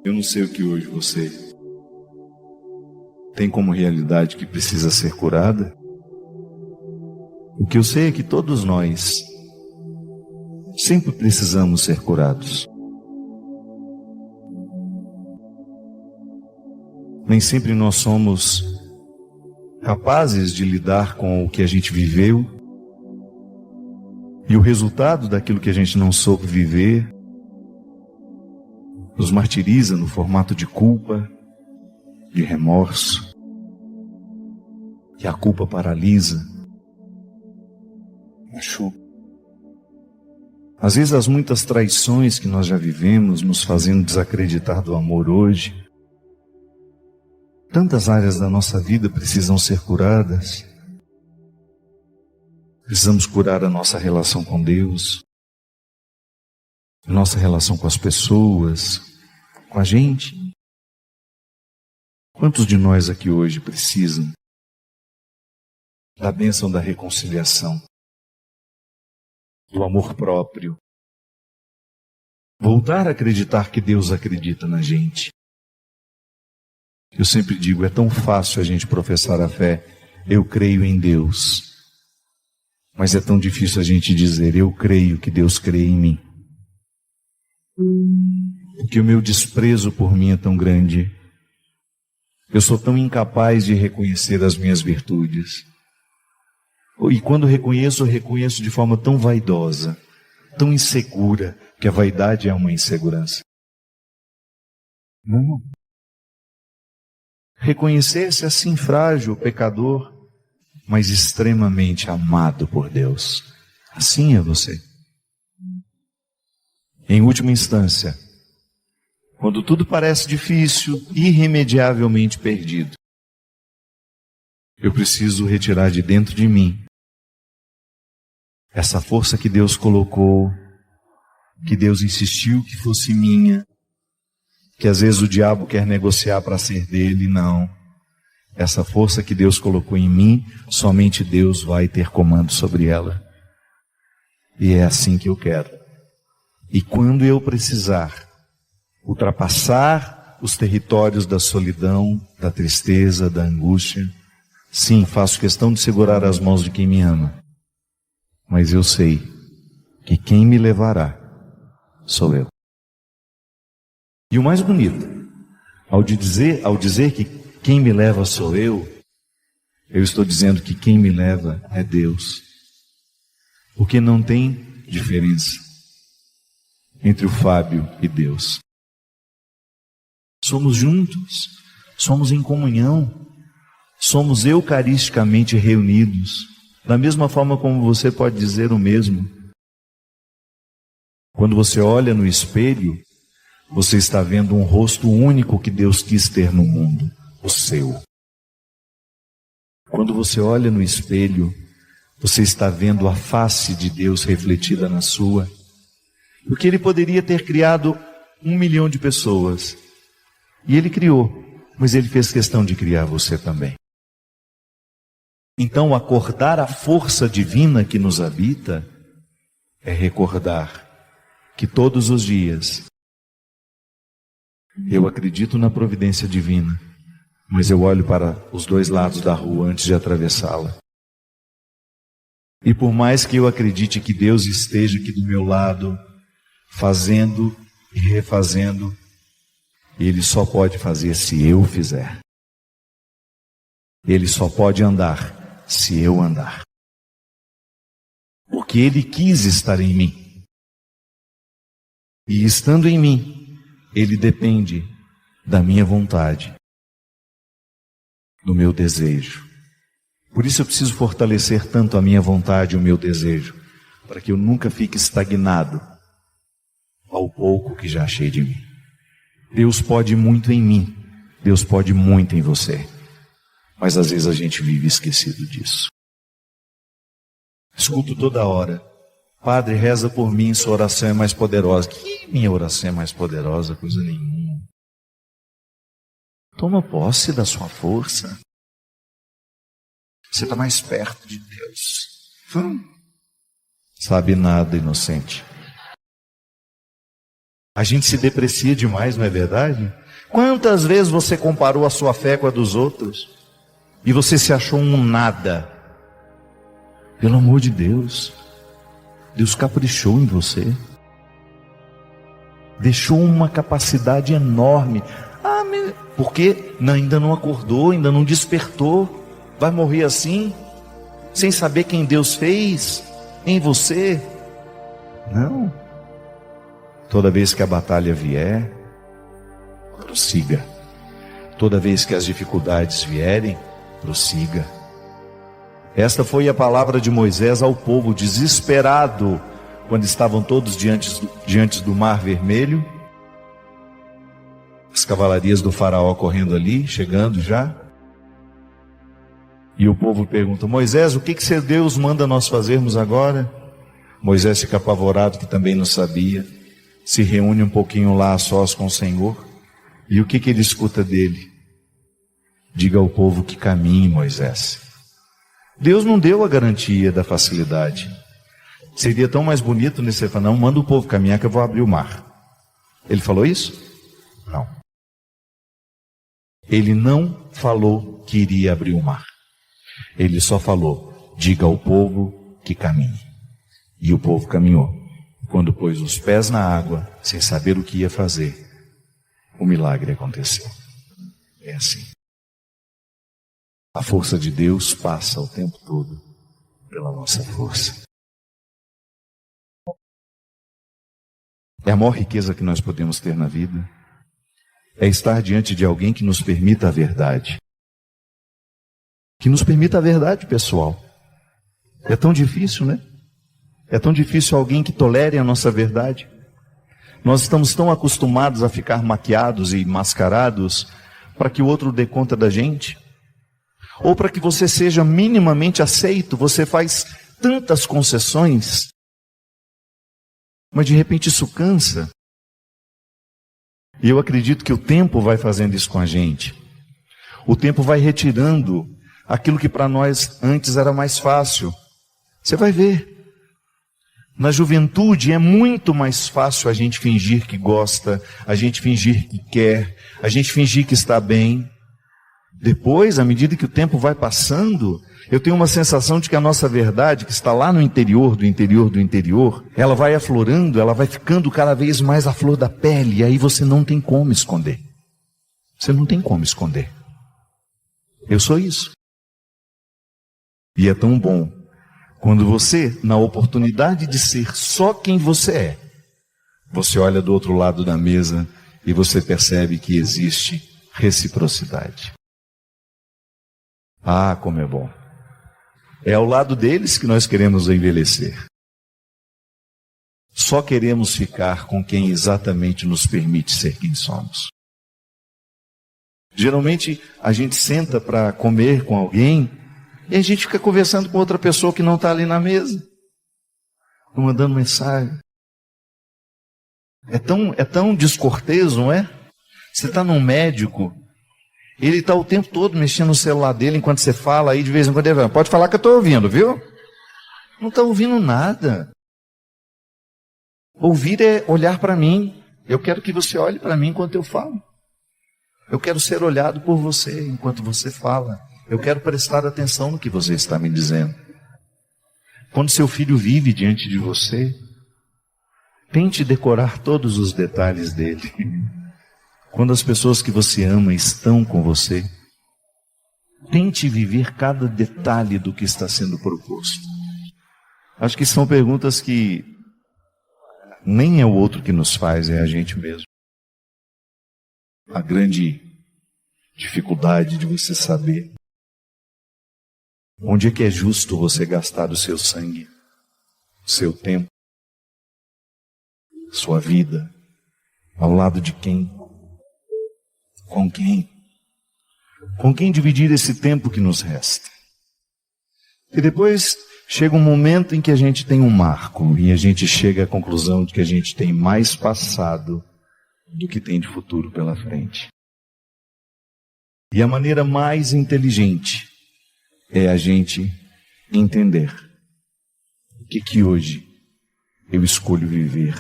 Eu não sei o que hoje você tem como realidade que precisa ser curada. O que eu sei é que todos nós sempre precisamos ser curados. Nem sempre nós somos capazes de lidar com o que a gente viveu e o resultado daquilo que a gente não soube viver nos martiriza no formato de culpa, de remorso, que a culpa paralisa, machuca. Às vezes as muitas traições que nós já vivemos nos fazendo desacreditar do amor hoje. Tantas áreas da nossa vida precisam ser curadas. Precisamos curar a nossa relação com Deus, a nossa relação com as pessoas, com a gente. Quantos de nós aqui hoje precisam da bênção da reconciliação, do amor próprio? Voltar a acreditar que Deus acredita na gente. Eu sempre digo, é tão fácil a gente professar a fé, eu creio em Deus. Mas é tão difícil a gente dizer, eu creio que Deus crê em mim. Porque o meu desprezo por mim é tão grande. Eu sou tão incapaz de reconhecer as minhas virtudes. E quando reconheço, eu reconheço de forma tão vaidosa, tão insegura, que a vaidade é uma insegurança. Não. Reconhecer-se assim frágil, pecador, mas extremamente amado por Deus. Assim é você. Em última instância, quando tudo parece difícil, irremediavelmente perdido, eu preciso retirar de dentro de mim essa força que Deus colocou, que Deus insistiu que fosse minha, que às vezes o diabo quer negociar para ser dele. Não. Essa força que Deus colocou em mim, somente Deus vai ter comando sobre ela. E é assim que eu quero. E quando eu precisar ultrapassar os territórios da solidão, da tristeza, da angústia, sim, faço questão de segurar as mãos de quem me ama. Mas eu sei que quem me levará sou eu. E o mais bonito, ao dizer que quem me leva sou eu estou dizendo que quem me leva é Deus. Porque não tem diferença entre o Fábio e Deus. Somos juntos, somos em comunhão, somos eucaristicamente reunidos, da mesma forma como você pode dizer o mesmo. Quando você olha no espelho, você está vendo um rosto único que Deus quis ter no mundo, o seu. Quando você olha no espelho, você está vendo a face de Deus refletida na sua. Porque Ele poderia ter criado 1 milhão de pessoas. E Ele criou, mas Ele fez questão de criar você também. Então, acordar a força divina que nos habita é recordar que todos os dias eu acredito na providência divina, mas eu olho para os dois lados da rua antes de atravessá-la. E por mais que eu acredite que Deus esteja aqui do meu lado, fazendo e refazendo, Ele só pode fazer se eu fizer. Ele só pode andar se eu andar. Porque Ele quis estar em mim. E estando em mim, Ele depende da minha vontade, do meu desejo. Por isso eu preciso fortalecer tanto a minha vontade e o meu desejo, para que eu nunca fique estagnado ao pouco que já achei de mim. Deus pode muito em mim, Deus pode muito em você, mas às vezes a gente vive esquecido disso. Escuto toda hora, Padre, reza por mim, sua oração é mais poderosa. Que minha oração é mais poderosa? Coisa nenhuma. Toma posse da sua força. Você está mais perto de Deus. Sabe nada, inocente. A gente se deprecia demais, não é verdade? Quantas vezes você comparou a sua fé com a dos outros e você se achou um nada? Pelo amor de Deus, Deus caprichou em você, deixou uma capacidade enorme. Porque ainda não acordou, ainda não despertou, vai morrer assim, sem saber quem Deus fez em você? Não. Toda vez que a batalha vier, prossiga. Toda vez que as dificuldades vierem, prossiga. Esta foi a palavra de Moisés ao povo desesperado, quando estavam todos diante do Mar Vermelho, as cavalarias do faraó correndo ali, chegando já. E o povo pergunta: Moisés, o que seu Deus manda nós fazermos agora? Moisés fica apavorado, que também não sabia. Se reúne um pouquinho lá a sós com o Senhor. E o que ele escuta dele? Diga ao povo que caminhe, Moisés. Deus não deu a garantia da facilidade. Seria tão mais bonito nesse falar: não, manda o povo caminhar que eu vou abrir o mar. Ele falou isso? Não. Ele não falou que iria abrir o mar. Ele só falou: diga ao povo que caminhe. E o povo caminhou. Quando pôs os pés na água, sem saber o que ia fazer, o milagre aconteceu. É assim. A força de Deus passa o tempo todo pela nossa força. É a maior riqueza que nós podemos ter na vida. É estar diante de alguém que nos permita a verdade. Que nos permita a verdade, pessoal. É tão difícil, né? É tão difícil alguém que tolere a nossa verdade. Nós estamos tão acostumados a ficar maquiados e mascarados para que o outro dê conta da gente. Ou para que você seja minimamente aceito, você faz tantas concessões. Mas de repente isso cansa. E eu acredito que o tempo vai fazendo isso com a gente. O tempo vai retirando aquilo que para nós antes era mais fácil. Você vai ver. Na juventude é muito mais fácil a gente fingir que gosta, a gente fingir que quer, a gente fingir que está bem. Depois, à medida que o tempo vai passando, eu tenho uma sensação de que a nossa verdade, que está lá no interior do interior do interior, ela vai aflorando, ela vai ficando cada vez mais à flor da pele, e aí você não tem como esconder. Você não tem como esconder. Eu sou isso. E é tão bom quando você, na oportunidade de ser só quem você é, você olha do outro lado da mesa e você percebe que existe reciprocidade. Ah, como é bom. É ao lado deles que nós queremos envelhecer. Só queremos ficar com quem exatamente nos permite ser quem somos. Geralmente a gente senta para comer com alguém e a gente fica conversando com outra pessoa que não está ali na mesa, mandando mensagem. É tão descortês, não é? Você está num médico, ele está o tempo todo mexendo no celular dele enquanto você fala, aí de vez em quando ele fala: pode falar que eu estou ouvindo, viu? Não está ouvindo nada. Ouvir é olhar para mim. Eu quero que você olhe para mim enquanto eu falo. Eu quero ser olhado por você enquanto você fala. Eu quero prestar atenção no que você está me dizendo. Quando seu filho vive diante de você, tente decorar todos os detalhes dele. Quando as pessoas que você ama estão com você, tente viver cada detalhe do que está sendo proposto. Acho que são perguntas que nem é o outro que nos faz, é a gente mesmo. A grande dificuldade de você saber onde é que é justo você gastar o seu sangue, o seu tempo, sua vida, ao lado de quem? Com quem? Com quem dividir esse tempo que nos resta? E depois chega um momento em que a gente tem um marco e a gente chega à conclusão de que a gente tem mais passado do que tem de futuro pela frente. E a maneira mais inteligente é a gente entender o que hoje eu escolho viver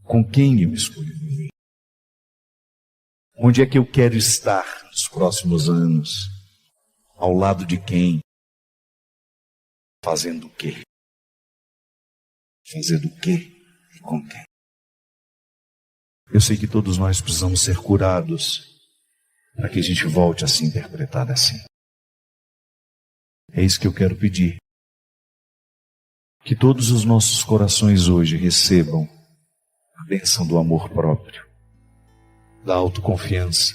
Com quem eu escolho viver? Onde é que eu quero estar nos próximos anos? Ao lado de quem? Fazendo o quê? Fazendo o quê e com quem? Eu sei que todos nós precisamos ser curados para que a gente volte a se interpretar assim. É isso que eu quero pedir. Que todos os nossos corações hoje recebam a bênção do amor próprio, da autoconfiança,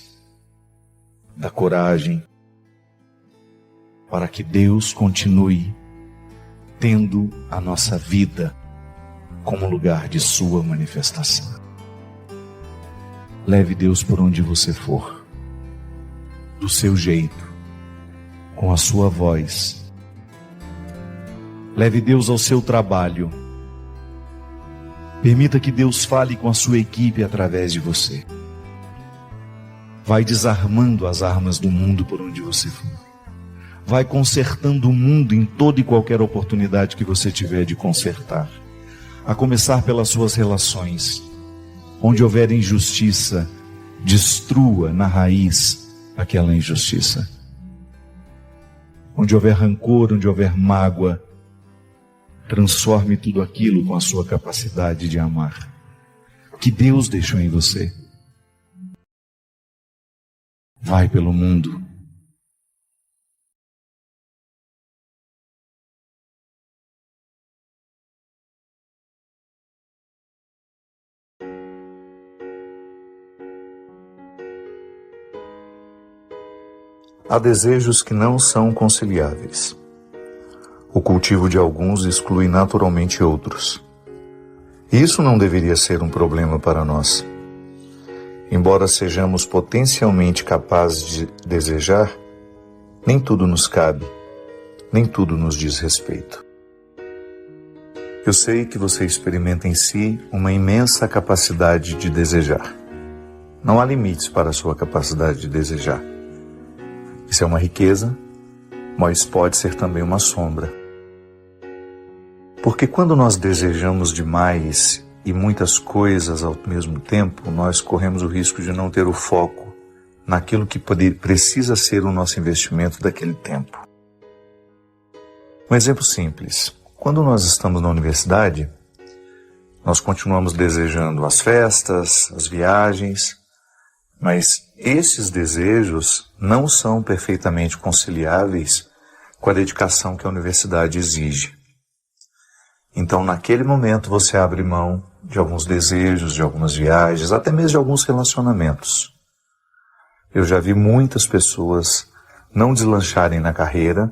da coragem, para que Deus continue tendo a nossa vida como lugar de sua manifestação. Leve Deus por onde você for, do seu jeito, com a sua voz. Leve Deus ao seu trabalho. Permita que Deus fale com a sua equipe através de você. Vai desarmando as armas do mundo por onde você for. Vai consertando o mundo em toda e qualquer oportunidade que você tiver de consertar. A começar pelas suas relações. Onde houver injustiça, destrua na raiz aquela injustiça. Onde houver rancor, onde houver mágoa, transforme tudo aquilo com a sua capacidade de amar, que Deus deixou em você. Vai pelo mundo. Há desejos que não são conciliáveis. O cultivo de alguns exclui naturalmente outros. Isso não deveria ser um problema para nós. Embora sejamos potencialmente capazes de desejar, nem tudo nos cabe, nem tudo nos diz respeito. Eu sei que você experimenta em si uma imensa capacidade de desejar. Não há limites para a sua capacidade de desejar. Isso é uma riqueza, mas pode ser também uma sombra. Porque quando nós desejamos demais e muitas coisas ao mesmo tempo, nós corremos o risco de não ter o foco naquilo que precisa ser o nosso investimento daquele tempo. Um exemplo simples. Quando nós estamos na universidade, nós continuamos desejando as festas, as viagens, mas esses desejos não são perfeitamente conciliáveis com a dedicação que a universidade exige. Então, naquele momento, você abre mão de alguns desejos, de algumas viagens, até mesmo de alguns relacionamentos. Eu já vi muitas pessoas não deslancharem na carreira,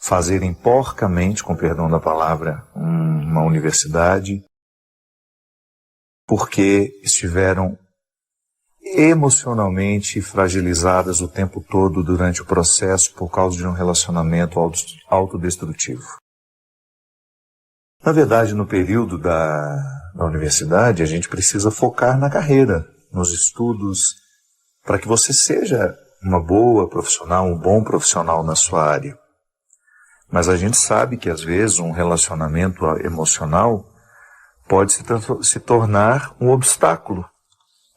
fazerem porcamente, com perdão da palavra, uma universidade, porque estiveram emocionalmente fragilizadas o tempo todo durante o processo por causa de um relacionamento autodestrutivo. Na verdade, no período da universidade, a gente precisa focar na carreira, nos estudos, para que você seja uma boa profissional, um bom profissional na sua área. Mas a gente sabe que, às vezes, um relacionamento emocional pode se tornar um obstáculo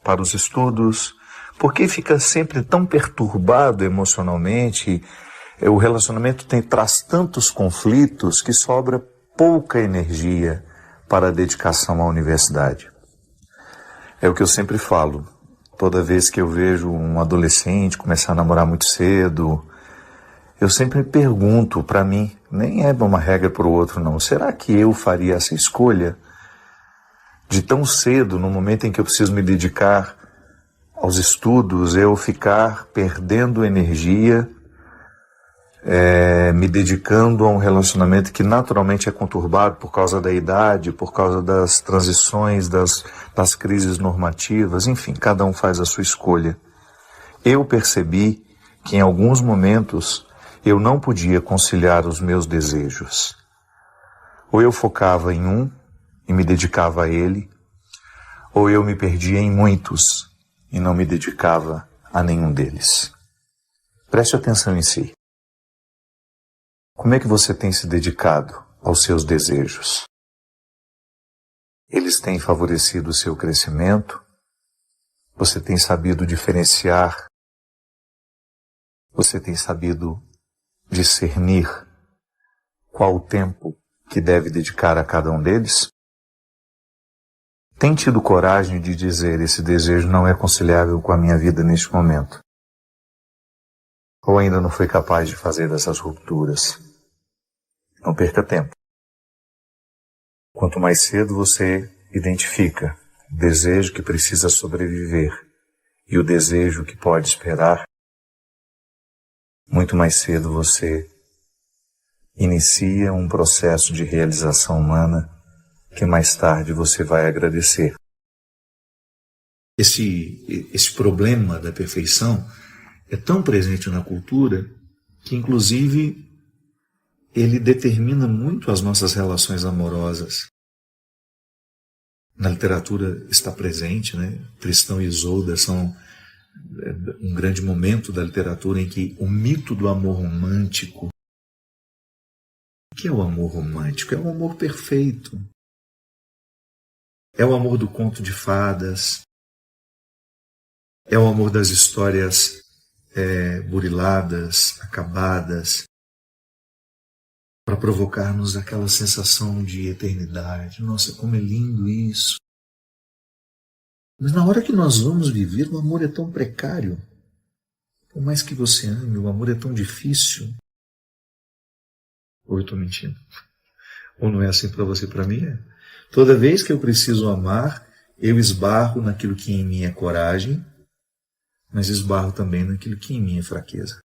para os estudos, porque fica sempre tão perturbado emocionalmente, o relacionamento traz tantos conflitos que sobra pouca energia para a dedicação à universidade. É o que eu sempre falo, toda vez que eu vejo um adolescente começar a namorar muito cedo, eu sempre me pergunto para mim, nem é uma regra para o outro não, será que eu faria essa escolha de tão cedo, no momento em que eu preciso me dedicar aos estudos, eu ficar perdendo energia, me dedicando a um relacionamento que naturalmente é conturbado por causa da idade, por causa das transições, das crises normativas, enfim, cada um faz a sua escolha. Eu percebi que em alguns momentos eu não podia conciliar os meus desejos. Ou eu focava em um e me dedicava a ele, ou eu me perdia em muitos e não me dedicava a nenhum deles. Preste atenção em si. Como é que você tem se dedicado aos seus desejos? eles têm favorecido o seu crescimento? Você tem sabido diferenciar? Você tem sabido discernir qual o tempo que deve dedicar a cada um deles? Tem tido coragem de dizer: esse desejo não é conciliável com a minha vida neste momento? Ou ainda não foi capaz de fazer dessas rupturas? Não perca tempo. Quanto mais cedo você identifica o desejo que precisa sobreviver e o desejo que pode esperar, muito mais cedo você inicia um processo de realização humana que mais tarde você vai agradecer. Esse problema da perfeição é tão presente na cultura que, inclusive, ele determina muito as nossas relações amorosas. Na literatura está presente, né? Tristão e Isolda são um grande momento da literatura em que o mito do amor romântico... O que é o amor romântico? É o amor perfeito. É o amor do conto de fadas. É o amor das histórias buriladas, acabadas, para provocar-nos aquela sensação de eternidade. Nossa, como é lindo isso! Mas na hora que nós vamos viver, o amor é tão precário. Por mais que você ame, o amor é tão difícil. Ou eu estou mentindo? Ou não é assim para você? Para mim é. Toda vez que eu preciso amar, eu esbarro naquilo que em mim é coragem, mas esbarro também naquilo que em mim é fraqueza.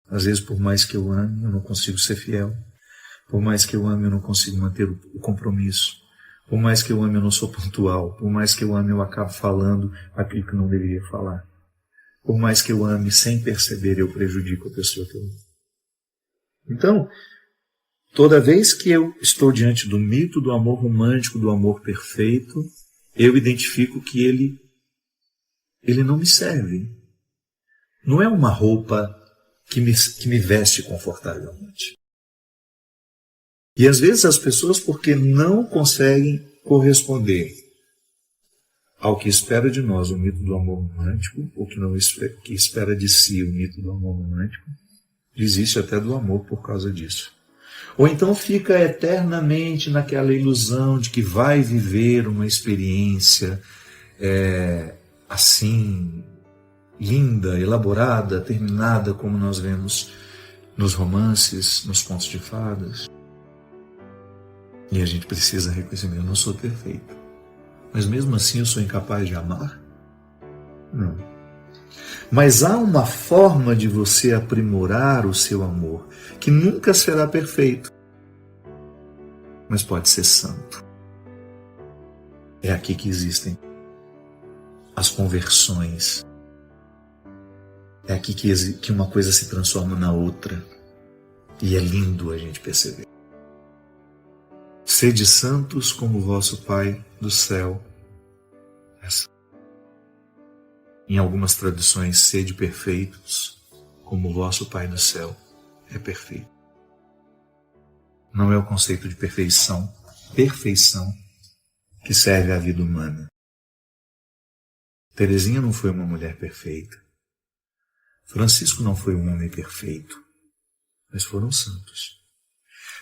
Às vezes, por mais que eu ame, eu não consigo ser fiel. Por mais que eu ame, eu não consigo manter o compromisso. Por mais que eu ame, eu não sou pontual. Por mais que eu ame, eu acabo falando aquilo que não deveria falar. Por mais que eu ame, sem perceber, eu prejudico a pessoa que eu amo. Então, toda vez que eu estou diante do mito do amor romântico, do amor perfeito, eu identifico que ele não me serve. Não é uma roupa que me veste confortavelmente. E às vezes as pessoas, porque não conseguem corresponder ao que espera de nós o mito do amor romântico, ou que espera de si o mito do amor romântico, desiste até do amor por causa disso. Ou então fica eternamente naquela ilusão de que vai viver uma experiência assim, linda, elaborada, terminada, como nós vemos nos romances, nos contos de fadas. E a gente precisa reconhecer: eu não sou perfeito, mas mesmo assim eu sou incapaz de amar? Não. Mas há uma forma de você aprimorar o seu amor, que nunca será perfeito, mas pode ser santo. É aqui que existem as conversões. É aqui que uma coisa se transforma na outra. E é lindo a gente perceber. Sede santos como o vosso Pai do céu é santo. Em algumas traduções, sede perfeitos como o vosso Pai do céu é perfeito. Não é o conceito de perfeição que serve à vida humana. Teresinha não foi uma mulher perfeita. Francisco não foi um homem perfeito, mas foram santos.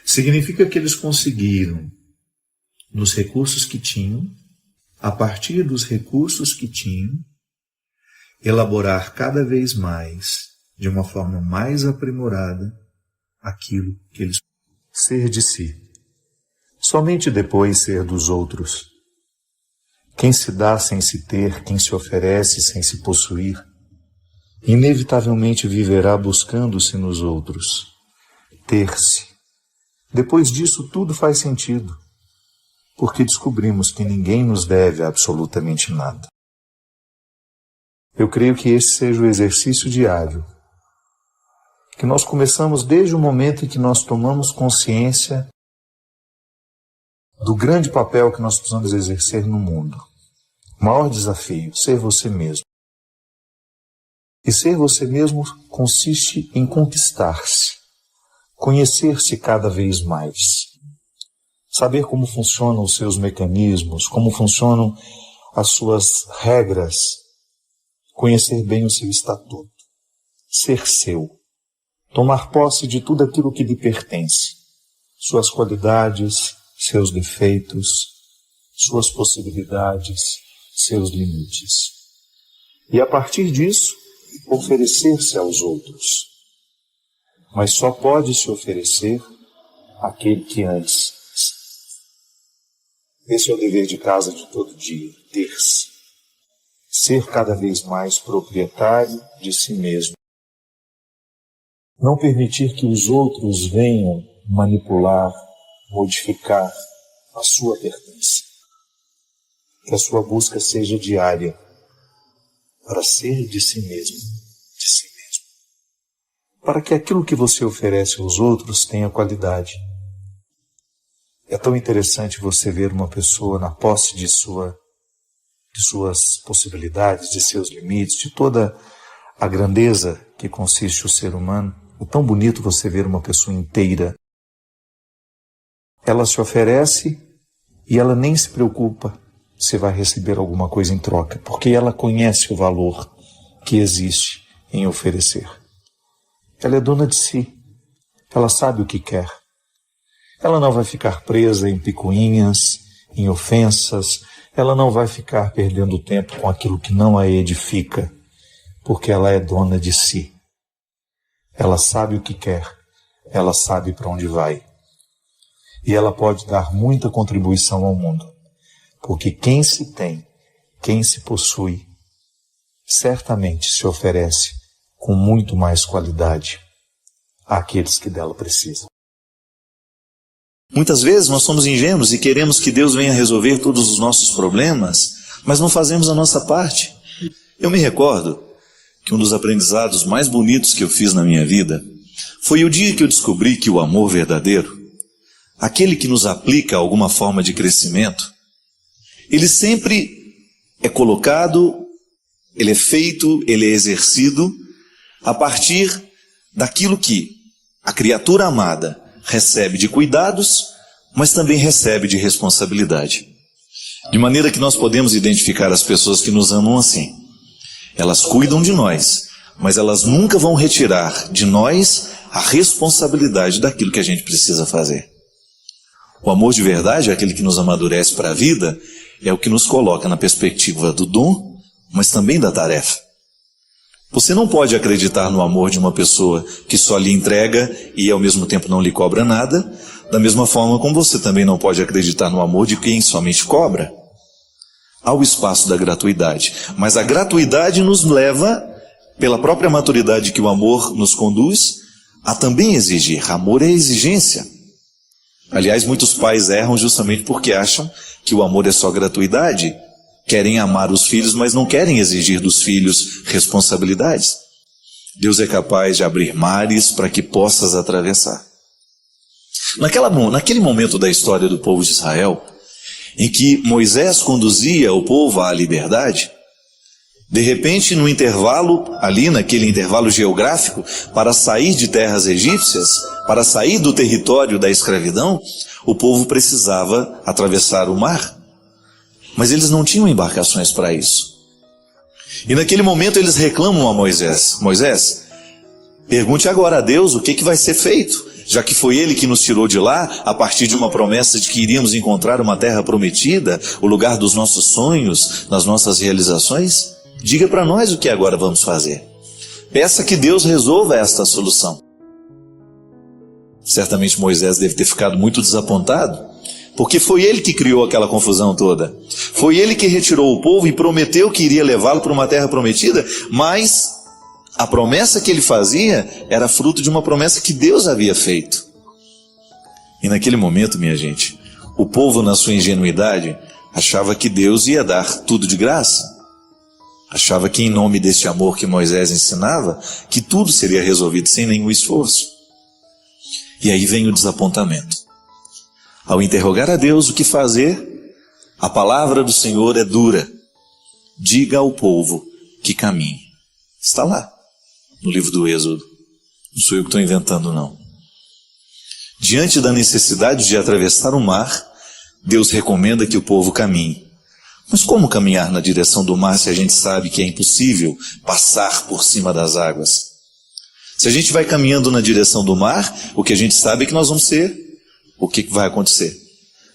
Significa que eles conseguiram, nos recursos que tinham, a partir dos recursos que tinham, elaborar cada vez mais, de uma forma mais aprimorada, aquilo que eles... Ser de si. Somente depois ser dos outros. Quem se dá sem se ter, quem se oferece sem se possuir, inevitavelmente viverá buscando-se nos outros. Ter-se. Depois disso tudo faz sentido, porque descobrimos que ninguém nos deve absolutamente nada. Eu creio que esse seja o exercício diário, que nós começamos desde o momento em que nós tomamos consciência do grande papel que nós precisamos exercer no mundo. O maior desafio, ser você mesmo. E ser você mesmo consiste em conquistar-se, conhecer-se cada vez mais, saber como funcionam os seus mecanismos, como funcionam as suas regras, conhecer bem o seu estatuto, ser seu, tomar posse de tudo aquilo que lhe pertence, suas qualidades, seus defeitos, suas possibilidades, seus limites. E a partir disso, oferecer-se aos outros. Mas só pode se oferecer aquele que antes. Esse é o dever de casa de todo dia, ter-se. Ser cada vez mais proprietário de si mesmo. Não permitir que os outros venham manipular, modificar a sua pertença. Que a sua busca seja diária, para ser de si mesmo, de si mesmo. Para que aquilo que você oferece aos outros tenha qualidade. É tão interessante você ver uma pessoa na posse de suas possibilidades, de seus limites, de toda a grandeza que consiste o ser humano. É tão bonito você ver uma pessoa inteira. Ela se oferece e ela nem se preocupa se vai receber alguma coisa em troca, porque ela conhece o valor que existe em oferecer. Ela é dona de si. Ela sabe o que quer. Ela não vai ficar presa em picuinhas, em ofensas. Ela não vai ficar perdendo tempo com aquilo que não a edifica, porque ela é dona de si. Ela sabe o que quer. Ela sabe para onde vai. E ela pode dar muita contribuição ao mundo, porque quem se tem, quem se possui, certamente se oferece com muito mais qualidade àqueles que dela precisam. Muitas vezes nós somos ingênuos e queremos que Deus venha resolver todos os nossos problemas, mas não fazemos a nossa parte. Eu me recordo que um dos aprendizados mais bonitos que eu fiz na minha vida foi o dia que eu descobri que o amor verdadeiro, aquele que nos aplica alguma forma de crescimento, ele sempre é colocado, ele é feito, ele é exercido a partir daquilo que a criatura amada recebe de cuidados, mas também recebe de responsabilidade. De maneira que nós podemos identificar as pessoas que nos amam assim. Elas cuidam de nós, mas elas nunca vão retirar de nós a responsabilidade daquilo que a gente precisa fazer. O amor de verdade, aquele que nos amadurece para a vida, é o que nos coloca na perspectiva do dom, mas também da tarefa. Você não pode acreditar no amor de uma pessoa que só lhe entrega e ao mesmo tempo não lhe cobra nada, da mesma forma como você também não pode acreditar no amor de quem somente cobra. Há o espaço da gratuidade, mas a gratuidade nos leva, pela própria maturidade que o amor nos conduz, a também exigir. Amor é exigência. Aliás, muitos pais erram justamente porque acham que o amor é só gratuidade. Querem amar os filhos, mas não querem exigir dos filhos responsabilidades. Deus é capaz de abrir mares para que possas atravessar. Naquele momento da história do povo de Israel, em que Moisés conduzia o povo à liberdade, de repente, no intervalo, ali naquele intervalo geográfico, para sair de terras egípcias, para sair do território da escravidão, o povo precisava atravessar o mar. Mas eles não tinham embarcações para isso. E naquele momento eles reclamam a Moisés: Moisés, pergunte agora a Deus o que vai ser feito, já que foi Ele que nos tirou de lá, a partir de uma promessa de que iríamos encontrar uma terra prometida, o lugar dos nossos sonhos, das nossas realizações. Diga para nós o que agora vamos fazer. Peça que Deus resolva esta solução. Certamente Moisés deve ter ficado muito desapontado, porque foi ele que criou aquela confusão toda. Foi ele que retirou o povo e prometeu que iria levá-lo para uma terra prometida, mas a promessa que ele fazia era fruto de uma promessa que Deus havia feito. E naquele momento, minha gente, o povo, na sua ingenuidade, achava que Deus ia dar tudo de graça. Achava que em nome deste amor que Moisés ensinava, que tudo seria resolvido sem nenhum esforço. E aí vem o desapontamento. Ao interrogar a Deus o que fazer, a palavra do Senhor é dura. Diga ao povo que caminhe. Está lá, no livro do Êxodo. Não sou eu que estou inventando, não. Diante da necessidade de atravessar o mar, Deus recomenda que o povo caminhe. Mas como caminhar na direção do mar se a gente sabe que é impossível passar por cima das águas? Se a gente vai caminhando na direção do mar, o que a gente sabe é que nós vamos ser, o que vai acontecer?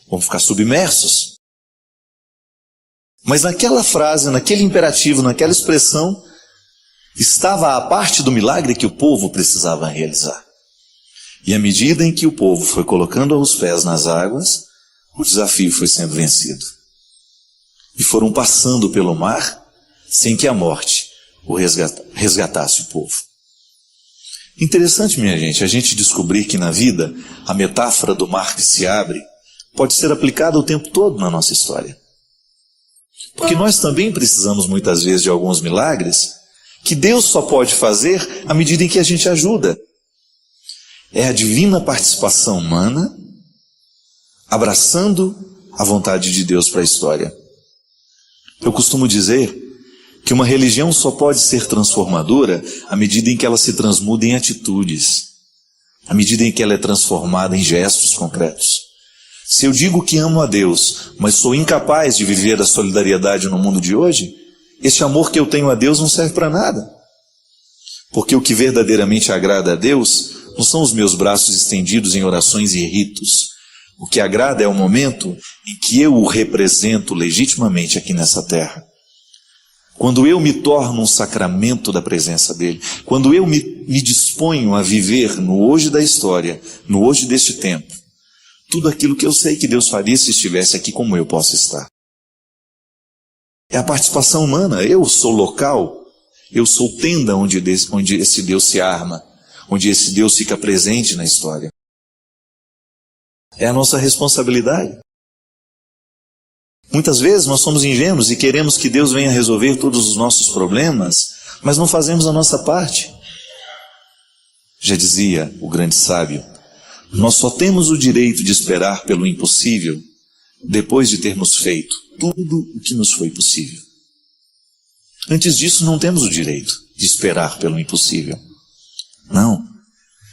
Vamos ficar submersos. Mas naquela frase, naquele imperativo, naquela expressão, estava a parte do milagre que o povo precisava realizar. E à medida em que o povo foi colocando os pés nas águas, o desafio foi sendo vencido. E foram passando pelo mar sem que a morte o resgatasse o povo. Interessante, minha gente, a gente descobrir que na vida a metáfora do mar que se abre pode ser aplicada o tempo todo na nossa história. Porque nós também precisamos muitas vezes de alguns milagres que Deus só pode fazer à medida em que a gente ajuda. É a divina participação humana abraçando a vontade de Deus para a história. Eu costumo dizer que uma religião só pode ser transformadora à medida em que ela se transmuda em atitudes, à medida em que ela é transformada em gestos concretos. Se eu digo que amo a Deus, mas sou incapaz de viver a solidariedade no mundo de hoje, esse amor que eu tenho a Deus não serve para nada. Porque o que verdadeiramente agrada a Deus não são os meus braços estendidos em orações e ritos. O que agrada é o momento em que eu o represento legitimamente aqui nessa terra. Quando eu me torno um sacramento da presença dele, quando eu me disponho a viver no hoje da história, no hoje deste tempo, tudo aquilo que eu sei que Deus faria se estivesse aqui como eu posso estar. É a participação humana. Eu sou local, eu sou tenda onde esse Deus se arma, onde esse Deus fica presente na história. É a nossa responsabilidade. Muitas vezes nós somos ingênuos e queremos que Deus venha resolver todos os nossos problemas, mas não fazemos a nossa parte. Já dizia o grande sábio, nós só temos o direito de esperar pelo impossível depois de termos feito tudo o que nos foi possível. Antes disso, não temos o direito de esperar pelo impossível. Não.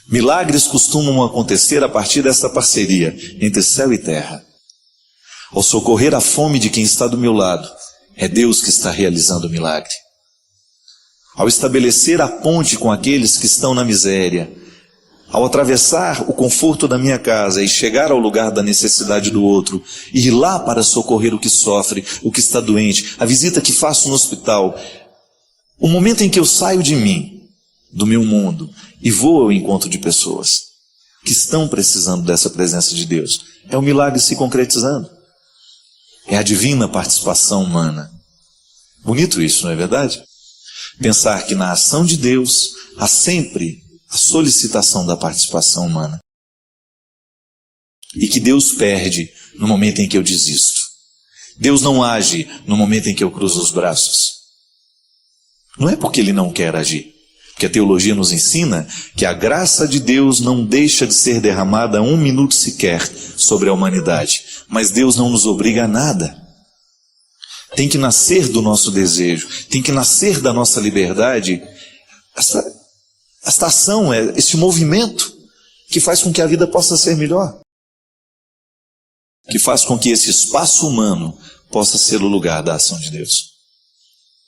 Milagres costumam acontecer a partir dessa parceria entre céu e terra. Ao socorrer a fome de quem está do meu lado, é Deus que está realizando o milagre. Ao estabelecer a ponte com aqueles que estão na miséria, ao atravessar o conforto da minha casa e chegar ao lugar da necessidade do outro, e ir lá para socorrer o que sofre, o que está doente, a visita que faço no hospital, o momento em que eu saio de mim, do meu mundo, e vou ao encontro de pessoas que estão precisando dessa presença de Deus, é o milagre se concretizando. É a divina participação humana. Bonito isso, não é verdade? Pensar que na ação de Deus há sempre a solicitação da participação humana. E que Deus perde no momento em que eu desisto. Deus não age no momento em que eu cruzo os braços. Não é porque Ele não quer agir. Porque a teologia nos ensina que a graça de Deus não deixa de ser derramada um minuto sequer sobre a humanidade. Mas Deus não nos obriga a nada. Tem que nascer do nosso desejo, tem que nascer da nossa liberdade esta ação, esse movimento que faz com que a vida possa ser melhor. Que faz com que esse espaço humano possa ser o lugar da ação de Deus.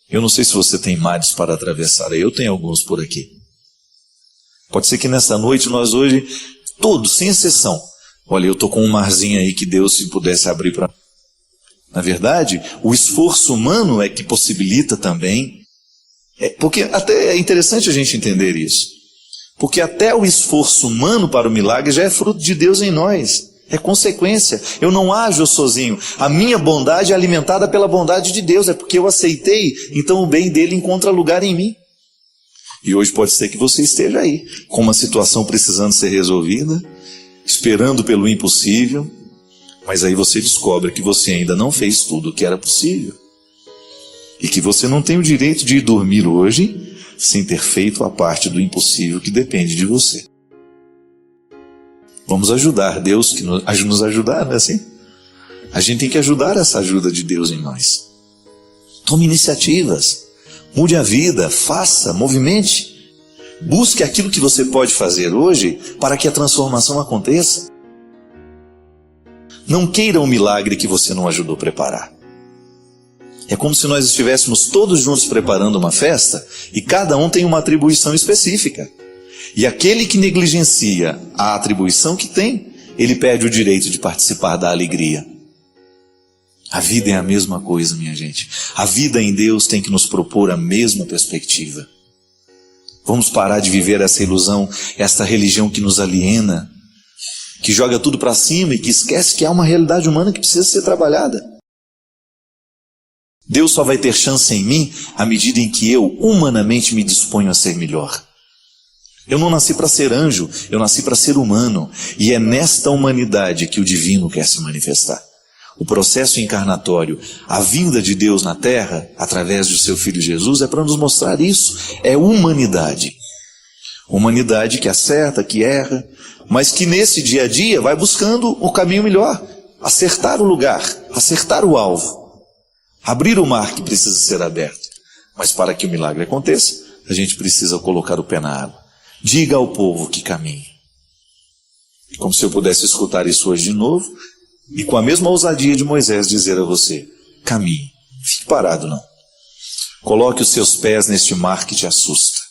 Eu não sei se você tem mares para atravessar, eu tenho alguns por aqui. Pode ser que nessa noite nós hoje, todos, sem exceção, olha, eu estou com um marzinho aí que Deus se pudesse abrir para... Na verdade, o esforço humano é que possibilita também, porque até é interessante a gente entender isso, porque até o esforço humano para o milagre já é fruto de Deus em nós. É consequência. Eu não ajo sozinho. A minha bondade é alimentada pela bondade de Deus. É porque eu aceitei, então o bem dele encontra lugar em mim. E hoje pode ser que você esteja aí, com uma situação precisando ser resolvida, esperando pelo impossível, mas aí você descobre que você ainda não fez tudo o que era possível. E que você não tem o direito de ir dormir hoje sem ter feito a parte do impossível que depende de você. Vamos ajudar Deus que nos ajudar, não é assim? A gente tem que ajudar essa ajuda de Deus em nós. Tome iniciativas, mude a vida, faça, movimente. Busque aquilo que você pode fazer hoje para que a transformação aconteça. Não queira um milagre que você não ajudou a preparar. É como se nós estivéssemos todos juntos preparando uma festa e cada um tem uma atribuição específica. E aquele que negligencia a atribuição que tem, ele perde o direito de participar da alegria. A vida é a mesma coisa, minha gente. A vida em Deus tem que nos propor a mesma perspectiva. Vamos parar de viver essa ilusão, esta religião que nos aliena, que joga tudo para cima e que esquece que há uma realidade humana que precisa ser trabalhada. Deus só vai ter chance em mim à medida em que eu humanamente me disponho a ser melhor. Eu não nasci para ser anjo, eu nasci para ser humano. E é nesta humanidade que o divino quer se manifestar. O processo encarnatório, a vinda de Deus na Terra, através do seu Filho Jesus, é para nos mostrar isso. É humanidade. Humanidade que acerta, que erra, mas que nesse dia a dia vai buscando o caminho melhor. Acertar o lugar, acertar o alvo. Abrir o mar que precisa ser aberto. Mas para que o milagre aconteça, a gente precisa colocar o pé na água. Diga ao povo que caminhe. Como se eu pudesse escutar isso hoje de novo, e com a mesma ousadia de Moisés dizer a você, caminhe, fique parado não. Coloque os seus pés neste mar que te assusta.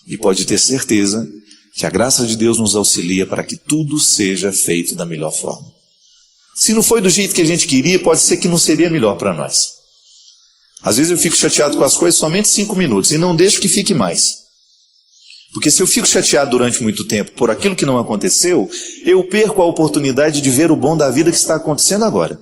E pode ter certeza que a graça de Deus nos auxilia para que tudo seja feito da melhor forma. Se não foi do jeito que a gente queria, pode ser que não seria melhor para nós. Às vezes eu fico chateado com as coisas somente 5 minutos e não deixo que fique mais. Porque se eu fico chateado durante muito tempo por aquilo que não aconteceu, eu perco a oportunidade de ver o bom da vida que está acontecendo agora.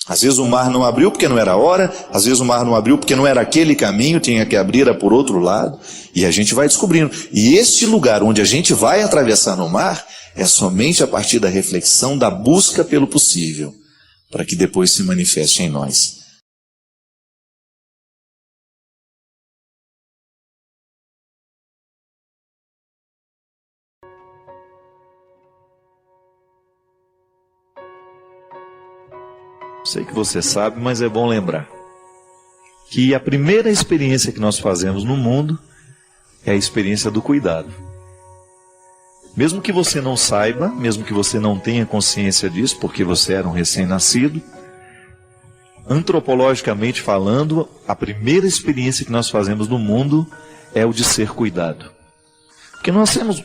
Às vezes o mar não abriu porque não era a hora, às vezes o mar não abriu porque não era aquele caminho, tinha que abrir por outro lado, e a gente vai descobrindo. E este lugar onde a gente vai atravessar no mar é somente a partir da reflexão, da busca pelo possível, para que depois se manifeste em nós. Sei que você sabe, mas é bom lembrar que a primeira experiência que nós fazemos no mundo é a experiência do cuidado. Mesmo que você não saiba, mesmo que você não tenha consciência disso, porque você era um recém-nascido, antropologicamente falando, a primeira experiência que nós fazemos no mundo é o de ser cuidado. Porque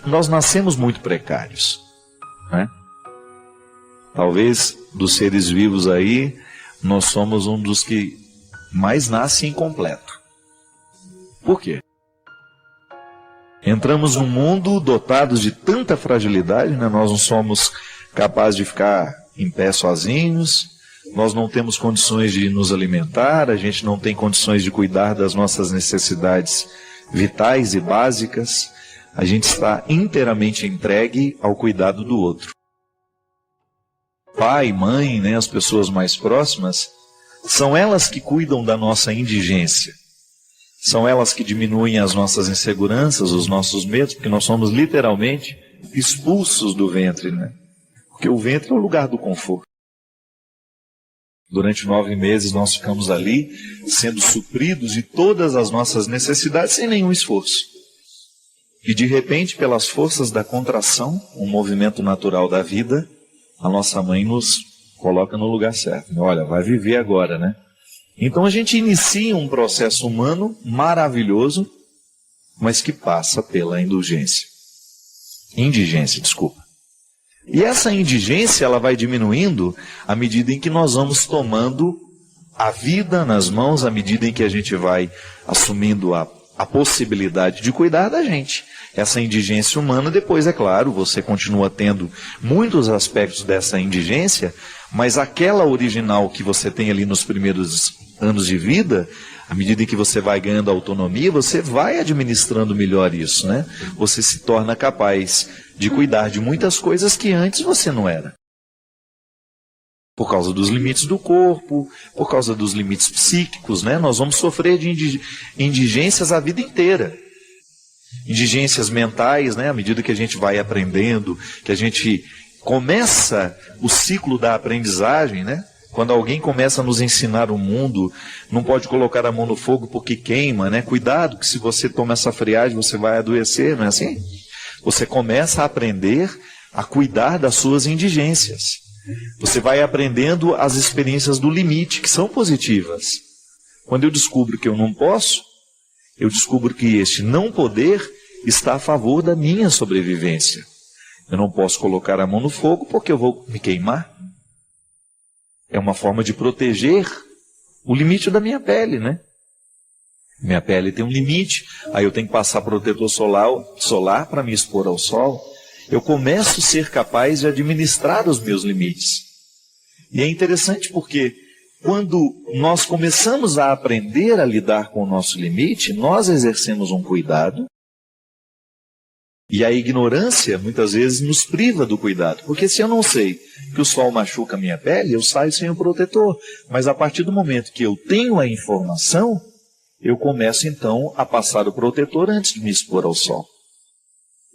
nós nascemos muito precários, né? Talvez dos seres vivos aí, nós somos um dos que mais nasce incompleto. Por quê? Entramos num mundo dotados de tanta fragilidade, né? Nós não somos capazes de ficar em pé sozinhos, nós não temos condições de nos alimentar, a gente não tem condições de cuidar das nossas necessidades vitais e básicas, a gente está inteiramente entregue ao cuidado do outro. Pai, mãe, né, as pessoas mais próximas, são elas que cuidam da nossa indigência. São elas que diminuem as nossas inseguranças, os nossos medos, porque nós somos literalmente expulsos do ventre, né? Porque o ventre é o lugar do conforto. Durante 9 meses nós ficamos ali, sendo supridos de todas as nossas necessidades sem nenhum esforço. E de repente, pelas forças da contração, um movimento natural da vida, a nossa mãe nos coloca no lugar certo. Olha, vai viver agora, né? Então a gente inicia um processo humano maravilhoso, mas que passa pela indigência, desculpa. E essa indigência, ela vai diminuindo à medida em que nós vamos tomando a vida nas mãos, à medida em que a gente vai assumindo a possibilidade de cuidar da gente. Essa indigência humana, depois, é claro, você continua tendo muitos aspectos dessa indigência, mas aquela original que você tem ali nos primeiros anos de vida, à medida em que você vai ganhando autonomia, você vai administrando melhor isso, né? Você se torna capaz de cuidar de muitas coisas que antes você não era. Por causa dos limites do corpo, por causa dos limites psíquicos, né? Nós vamos sofrer de indigências a vida inteira. Indigências mentais, né? À medida que a gente vai aprendendo, que a gente começa o ciclo da aprendizagem, né? Quando alguém começa a nos ensinar o mundo, não pode colocar a mão no fogo porque queima, né? Cuidado que se você toma essa friagem você vai adoecer, não é assim? Você começa a aprender a cuidar das suas indigências. Você vai aprendendo as experiências do limite, que são positivas. Quando eu descubro que eu não posso, eu descubro que este não poder está a favor da minha sobrevivência. Eu não posso colocar a mão no fogo porque eu vou me queimar. É uma forma de proteger o limite da minha pele, né? Minha pele tem um limite, aí eu tenho que passar protetor solar para me expor ao sol. Eu começo a ser capaz de administrar os meus limites. E é interessante porque quando nós começamos a aprender a lidar com o nosso limite, nós exercemos um cuidado. E a ignorância, muitas vezes, nos priva do cuidado. Porque se eu não sei que o sol machuca a minha pele, eu saio sem o protetor. Mas a partir do momento que eu tenho a informação, eu começo então a passar o protetor antes de me expor ao sol.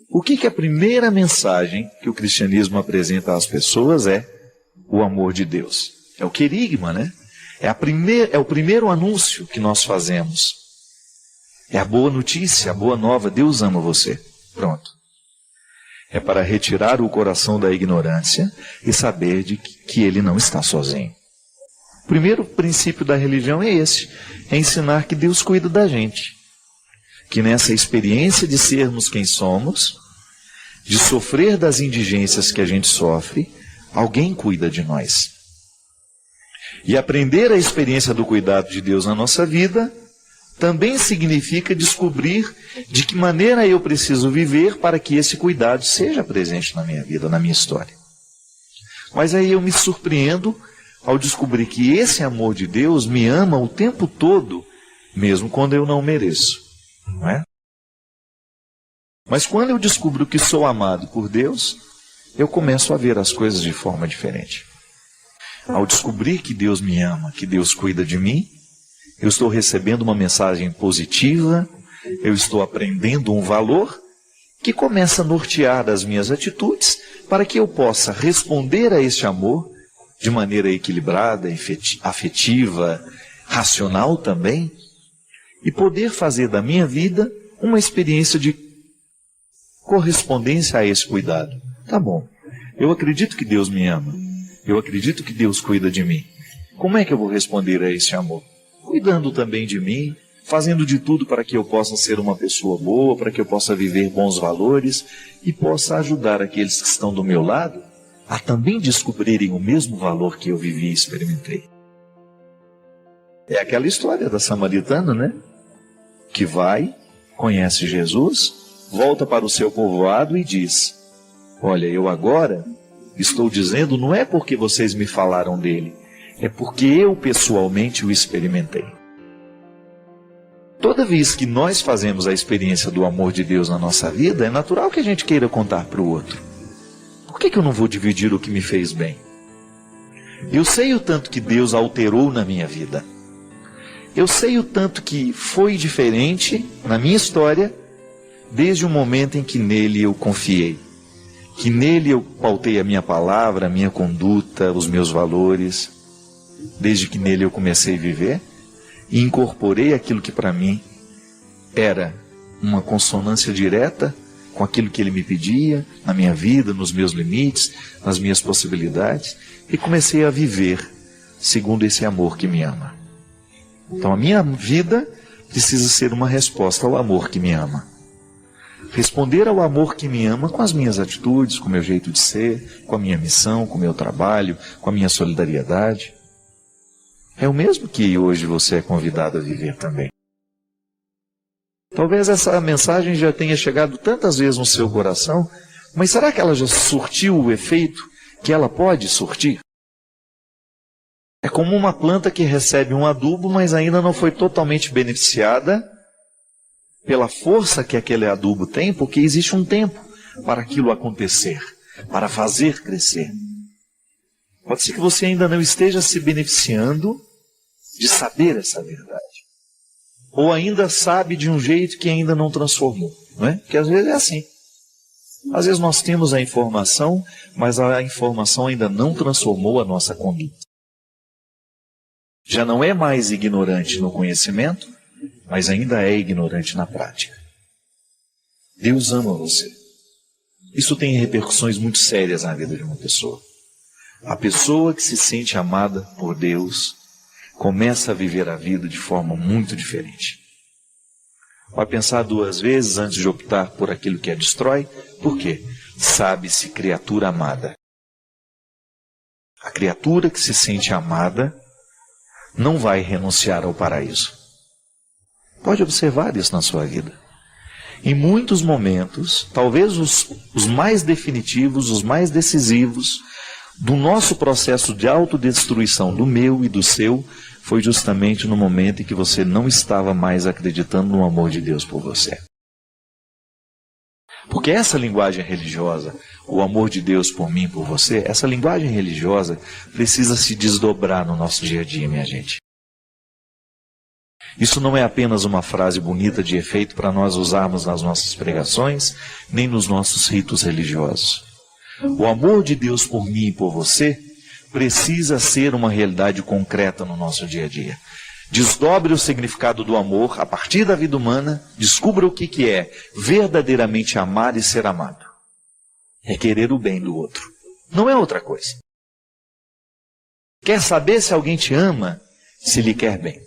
O que a primeira mensagem que o cristianismo apresenta às pessoas é o amor de Deus? É o querigma, né? É o primeiro anúncio que nós fazemos. É a boa notícia, a boa nova, Deus ama você. Pronto. É para retirar o coração da ignorância e saber de que ele não está sozinho. O primeiro princípio da religião é esse, é ensinar que Deus cuida da gente. Que nessa experiência de sermos quem somos, de sofrer das indigências que a gente sofre, alguém cuida de nós. E aprender a experiência do cuidado de Deus na nossa vida também significa descobrir de que maneira eu preciso viver para que esse cuidado seja presente na minha vida, na minha história. Mas aí eu me surpreendo ao descobrir que esse amor de Deus me ama o tempo todo, mesmo quando eu não mereço, não é? Mas quando eu descubro que sou amado por Deus, eu começo a ver as coisas de forma diferente. Ao descobrir que Deus me ama, que Deus cuida de mim, eu estou recebendo uma mensagem positiva, eu estou aprendendo um valor que começa a nortear as minhas atitudes para que eu possa responder a este amor de maneira equilibrada, afetiva, racional também, e poder fazer da minha vida uma experiência de correspondência a esse cuidado. Tá bom, eu acredito que Deus me ama, eu acredito que Deus cuida de mim. Como é que eu vou responder a esse amor? Cuidando também de mim, fazendo de tudo para que eu possa ser uma pessoa boa, para que eu possa viver bons valores e possa ajudar aqueles que estão do meu lado a também descobrirem o mesmo valor que eu vivi e experimentei. É aquela história da samaritana, né? Que vai, conhece Jesus, volta para o seu povoado e diz: olha, eu agora estou dizendo não é porque vocês me falaram dele, é porque eu pessoalmente o experimentei. Toda vez que nós fazemos a experiência do amor de Deus na nossa vida, é natural que a gente queira contar para o outro. Por que eu não vou dividir o que me fez bem? Eu sei o tanto que Deus alterou na minha vida. Eu sei o tanto que foi diferente na minha história, desde o momento em que nele eu confiei. Que nele eu pautei a minha palavra, a minha conduta, os meus valores. Desde que nele eu comecei a viver e incorporei aquilo que para mim era uma consonância direta com aquilo que ele me pedia, na minha vida, nos meus limites, nas minhas possibilidades, e comecei a viver segundo esse amor que me ama. Então a minha vida precisa ser uma resposta ao amor que me ama. Responder ao amor que me ama com as minhas atitudes, com o meu jeito de ser, com a minha missão, com o meu trabalho, com a minha solidariedade. É o mesmo que hoje você é convidado a viver também. Talvez essa mensagem já tenha chegado tantas vezes no seu coração, mas será que ela já surtiu o efeito que ela pode surtir? É como uma planta que recebe um adubo, mas ainda não foi totalmente beneficiada pela força que aquele adubo tem, porque existe um tempo para aquilo acontecer, para fazer crescer. Pode ser que você ainda não esteja se beneficiando de saber essa verdade. Ou ainda sabe de um jeito que ainda não transformou, não é? Porque às vezes é assim. Às vezes nós temos a informação, mas a informação ainda não transformou a nossa conduta. Já não é mais ignorante no conhecimento, mas ainda é ignorante na prática. Deus ama você. Isso tem repercussões muito sérias na vida de uma pessoa. A pessoa que se sente amada por Deus começa a viver a vida de forma muito diferente. Vai pensar duas vezes antes de optar por aquilo que a destrói. Por quê? Sabe-se criatura amada. A criatura que se sente amada não vai renunciar ao paraíso. Pode observar isso na sua vida. Em muitos momentos, talvez os mais definitivos, os mais decisivos do nosso processo de autodestruição, do meu e do seu, foi justamente no momento em que você não estava mais acreditando no amor de Deus por você. Porque essa linguagem religiosa, o amor de Deus por mim, por você, essa linguagem religiosa precisa se desdobrar no nosso dia a dia, minha gente. Isso não é apenas uma frase bonita de efeito para nós usarmos nas nossas pregações, nem nos nossos ritos religiosos. O amor de Deus por mim e por você precisa ser uma realidade concreta no nosso dia a dia. Desdobre o significado do amor a partir da vida humana, descubra o que é verdadeiramente amar e ser amado. É querer o bem do outro. Não é outra coisa. Quer saber se alguém te ama? Se lhe quer bem.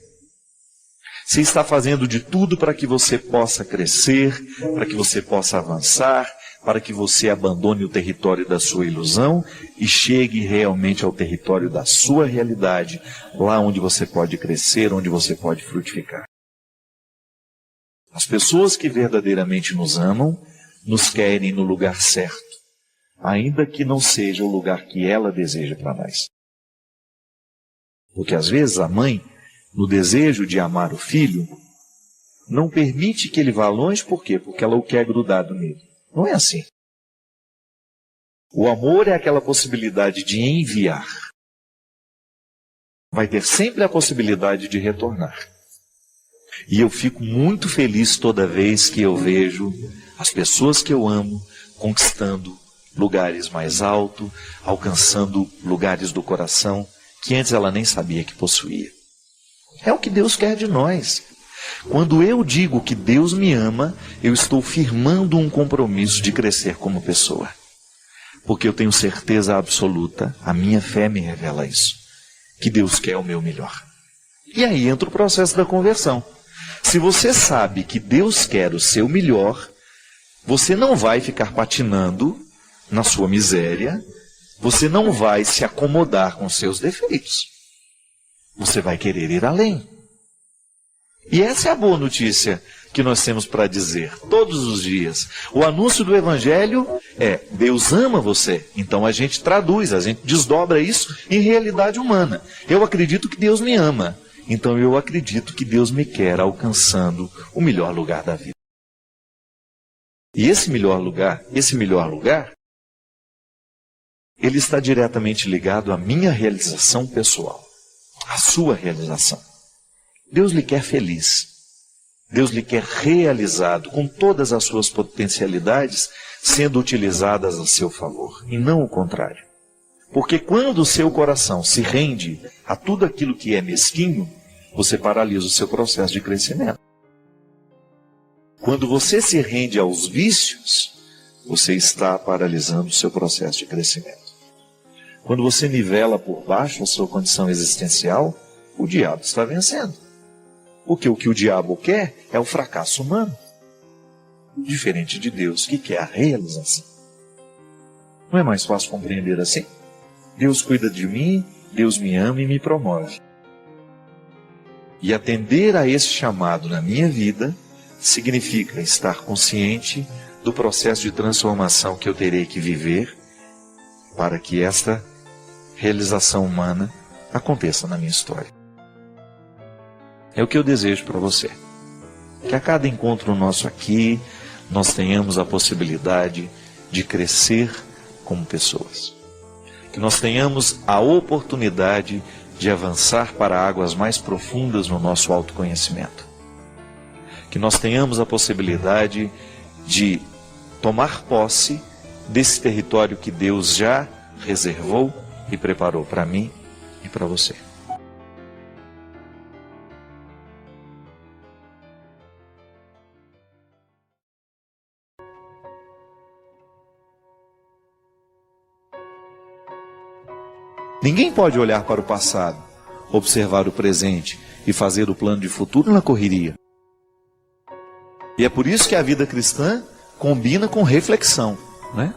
Se está fazendo de tudo para que você possa crescer, para que você possa avançar, para que você abandone o território da sua ilusão e chegue realmente ao território da sua realidade, lá onde você pode crescer, onde você pode frutificar. As pessoas que verdadeiramente nos amam, nos querem no lugar certo, ainda que não seja o lugar que ela deseja para nós. Porque às vezes a mãe, no desejo de amar o filho, não permite que ele vá longe, por quê? Porque ela o quer grudado nele. Não é assim. O amor é aquela possibilidade de enviar. Vai ter sempre a possibilidade de retornar. E eu fico muito feliz toda vez que eu vejo as pessoas que eu amo conquistando lugares mais altos, alcançando lugares do coração que antes ela nem sabia que possuía. É o que Deus quer de nós. Quando eu digo que Deus me ama, eu estou firmando um compromisso de crescer como pessoa. Porque eu tenho certeza absoluta, a minha fé me revela isso, que Deus quer o meu melhor. E aí entra o processo da conversão. Se você sabe que Deus quer o seu melhor, você não vai ficar patinando na sua miséria, você não vai se acomodar com seus defeitos. Você vai querer ir além. E essa é a boa notícia que nós temos para dizer todos os dias. O anúncio do Evangelho é: Deus ama você. Então a gente traduz, a gente desdobra isso em realidade humana. Eu acredito que Deus me ama. Então eu acredito que Deus me quer alcançando o melhor lugar da vida. E esse melhor lugar, ele está diretamente ligado à minha realização pessoal, à sua realização. Deus lhe quer feliz. Deus lhe quer realizado, com todas as suas potencialidades sendo utilizadas a seu favor, e não o contrário. Porque quando o seu coração se rende a tudo aquilo que é mesquinho, você paralisa o seu processo de crescimento. Quando você se rende aos vícios, você está paralisando o seu processo de crescimento. Quando você nivela por baixo a sua condição existencial, o diabo está vencendo. Porque o que o diabo quer é o fracasso humano. Diferente de Deus, que quer a realização. Não é mais fácil compreender assim? Deus cuida de mim, Deus me ama e me promove. E atender a esse chamado na minha vida significa estar consciente do processo de transformação que eu terei que viver para que esta realização humana aconteça na minha história. É o que eu desejo para você. Que a cada encontro nosso aqui, nós tenhamos a possibilidade de crescer como pessoas. Que nós tenhamos a oportunidade de avançar para águas mais profundas no nosso autoconhecimento. Que nós tenhamos a possibilidade de tomar posse desse território que Deus já reservou e preparou para mim e para você. Ninguém pode olhar para o passado, observar o presente e fazer o plano de futuro na correria. E é por isso que a vida cristã combina com reflexão, né?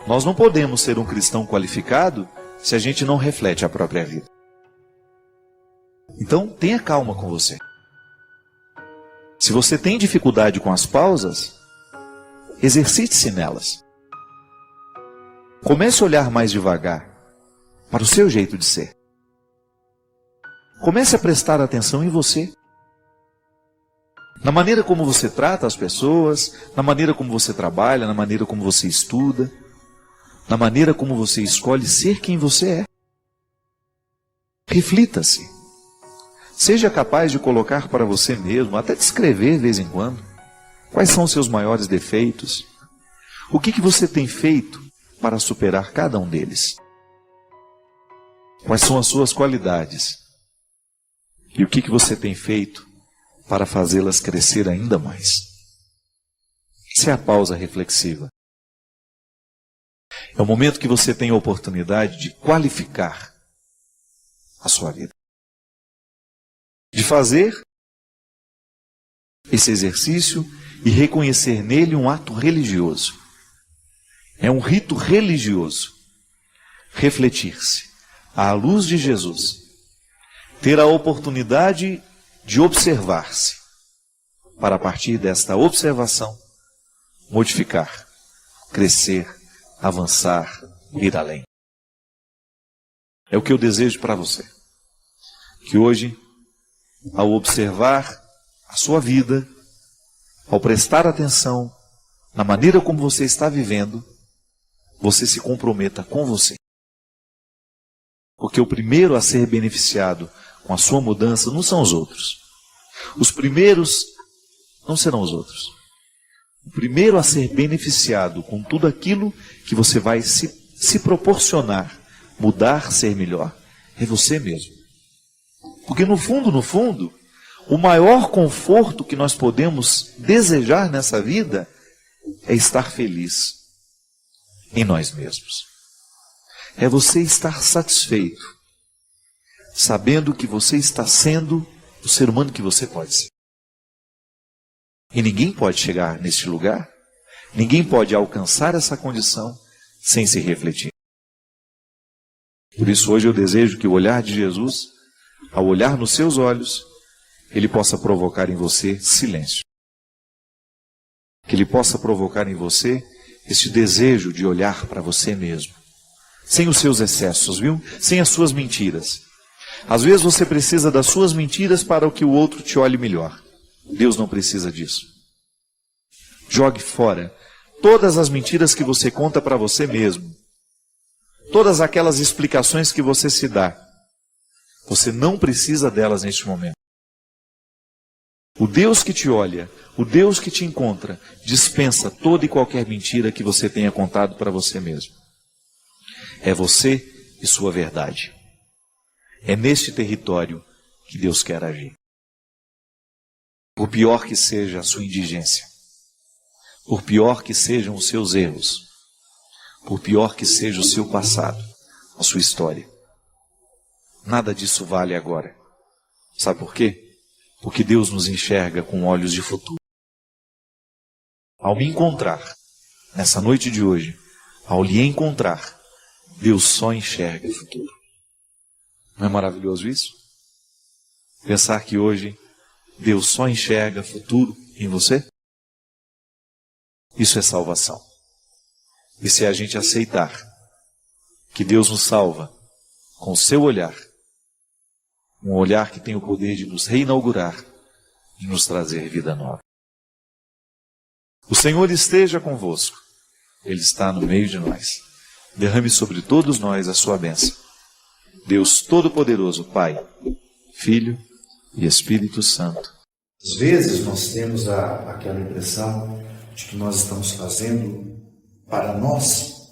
Nós não podemos ser um cristão qualificado se a gente não reflete a própria vida. Então, tenha calma com você. Se você tem dificuldade com as pausas, exercite-se nelas. Comece a olhar mais devagar para o seu jeito de ser. Comece a prestar atenção em você. Na maneira como você trata as pessoas, na maneira como você trabalha, na maneira como você estuda, na maneira como você escolhe ser quem você é. Reflita-se. Seja capaz de colocar para você mesmo, até descrever de vez em quando, quais são os seus maiores defeitos. O que você tem feito para superar cada um deles? Quais são as suas qualidades? E o que você tem feito para fazê-las crescer ainda mais? Essa é a pausa reflexiva. É o momento que você tem a oportunidade de qualificar a sua vida. De fazer esse exercício e reconhecer nele um ato religioso. É um rito religioso. Refletir-se à luz de Jesus. Ter a oportunidade de observar-se. Para a partir desta observação, modificar, crescer, avançar, ir além. É o que eu desejo para você. Que hoje, ao observar a sua vida, ao prestar atenção na maneira como você está vivendo, você se comprometa com você. Porque o primeiro a ser beneficiado com a sua mudança não são os outros. Os primeiros não serão os outros. O primeiro a ser beneficiado com tudo aquilo que você vai se proporcionar, mudar, ser melhor, é você mesmo. Porque no fundo, o maior conforto que nós podemos desejar nessa vida é estar feliz em nós mesmos. É você estar satisfeito, sabendo que você está sendo o ser humano que você pode ser. E ninguém pode chegar neste lugar, ninguém pode alcançar essa condição sem se refletir. Por isso hoje eu desejo que o olhar de Jesus, ao olhar nos seus olhos, ele possa provocar em você silêncio. Que ele possa provocar em você este desejo de olhar para você mesmo. Sem os seus excessos, viu? Sem as suas mentiras. Às vezes você precisa das suas mentiras para que o outro te olhe melhor. Deus não precisa disso. Jogue fora todas as mentiras que você conta para você mesmo. Todas aquelas explicações que você se dá. Você não precisa delas neste momento. O Deus que te olha, o Deus que te encontra, dispensa toda e qualquer mentira que você tenha contado para você mesmo. É você e sua verdade. É neste território que Deus quer agir. Por pior que seja a sua indigência, por pior que sejam os seus erros, por pior que seja o seu passado, a sua história, nada disso vale agora. Sabe por quê? Porque Deus nos enxerga com olhos de futuro. Ao me encontrar, nessa noite de hoje, ao lhe encontrar, Deus só enxerga o futuro. Não é maravilhoso isso? Pensar que hoje Deus só enxerga futuro em você? Isso é salvação. E se a gente aceitar que Deus nos salva com o seu olhar, um olhar que tem o poder de nos reinaugurar, de nos trazer vida nova. O Senhor esteja convosco. Ele está no meio de nós. Derrame sobre todos nós a sua bênção. Deus Todo-Poderoso, Pai, Filho e Espírito Santo. Às vezes nós temos aquela impressão de que nós estamos fazendo para nós.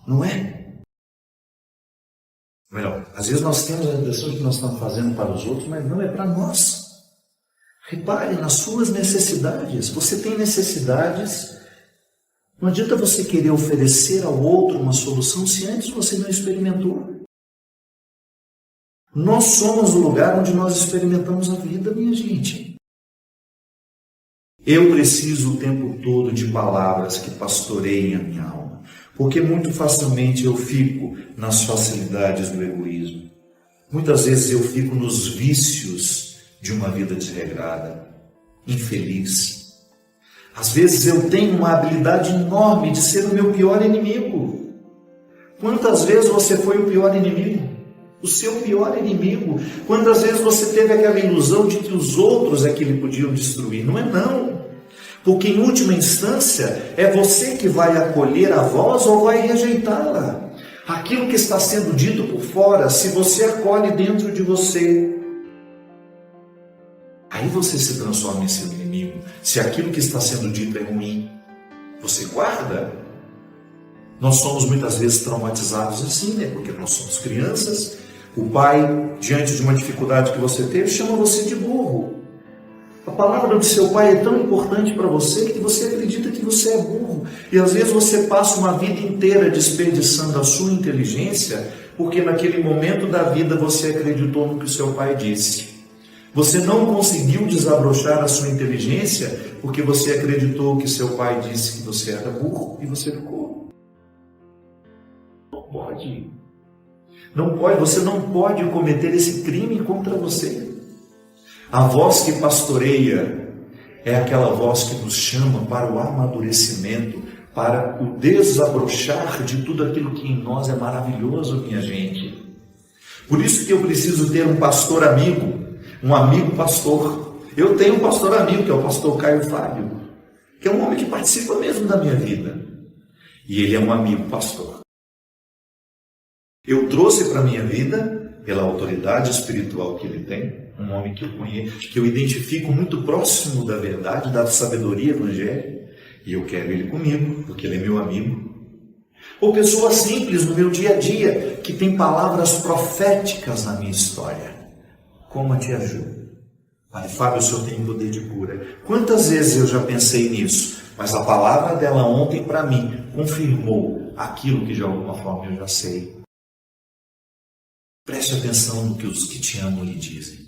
Não é? Melhor, às vezes nós temos a impressão de que nós estamos fazendo para os outros, mas não é para nós. Repare nas suas necessidades. Você tem necessidades. Não adianta você querer oferecer ao outro uma solução se antes você não experimentou. Nós somos o lugar onde nós experimentamos a vida, minha gente. Eu preciso o tempo todo de palavras que pastoreiem a minha alma, porque muito facilmente eu fico nas facilidades do egoísmo. Muitas vezes eu fico nos vícios de uma vida desregrada, infeliz. Às vezes eu tenho uma habilidade enorme de ser o meu pior inimigo. Quantas vezes você foi o pior inimigo? O seu pior inimigo. Quantas vezes você teve aquela ilusão de que os outros é que lhe podiam destruir? Não é não. Porque em última instância é você que vai acolher a voz ou vai rejeitá-la. Aquilo que está sendo dito por fora, se você acolhe dentro de você, aí você se transforma em seu inimigo. Se aquilo que está sendo dito é ruim, você guarda. Nós somos muitas vezes traumatizados assim, né? Porque nós somos crianças. O pai, diante de uma dificuldade que você teve, chama você de burro. A palavra do seu pai é tão importante para você que você acredita que você é burro. E às vezes você passa uma vida inteira desperdiçando a sua inteligência, porque naquele momento da vida você acreditou no que o seu pai disse. Você não conseguiu desabrochar a sua inteligência porque você acreditou que seu pai disse que você era burro e você ficou. Não pode. Não pode, você não pode cometer esse crime contra você. A voz que pastoreia é aquela voz que nos chama para o amadurecimento, para o desabrochar de tudo aquilo que em nós é maravilhoso, minha gente. Por isso que eu preciso ter um pastor amigo, um amigo pastor. Eu tenho um pastor amigo, que é o pastor Caio Fábio, que é um homem que participa mesmo da minha vida. E ele é um amigo pastor. Eu trouxe para a minha vida, pela autoridade espiritual que ele tem, um homem que eu conheço, que eu identifico muito próximo da verdade, da sabedoria evangélica, e eu quero ele comigo, porque ele é meu amigo. Ou pessoas simples no meu dia a dia, que tem palavras proféticas na minha história, como a tia Ju. Pai Fábio, o senhor tem poder de cura. Quantas vezes eu já pensei nisso, mas a palavra dela ontem para mim confirmou aquilo que de alguma forma eu já sei. Preste atenção no que os que te amam lhe dizem.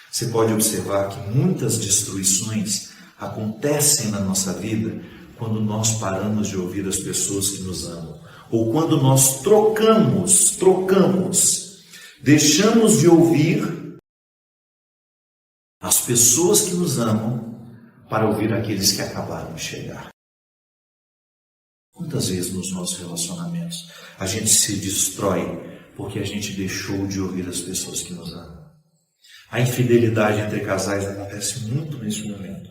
Você pode observar que muitas destruições acontecem na nossa vida quando nós paramos de ouvir as pessoas que nos amam. Ou quando nós trocamos, deixamos de ouvir as pessoas que nos amam para ouvir aqueles que acabaram de chegar. Quantas vezes nos nossos relacionamentos a gente se destrói porque a gente deixou de ouvir as pessoas que nos amam? A infidelidade entre casais acontece muito nesse momento.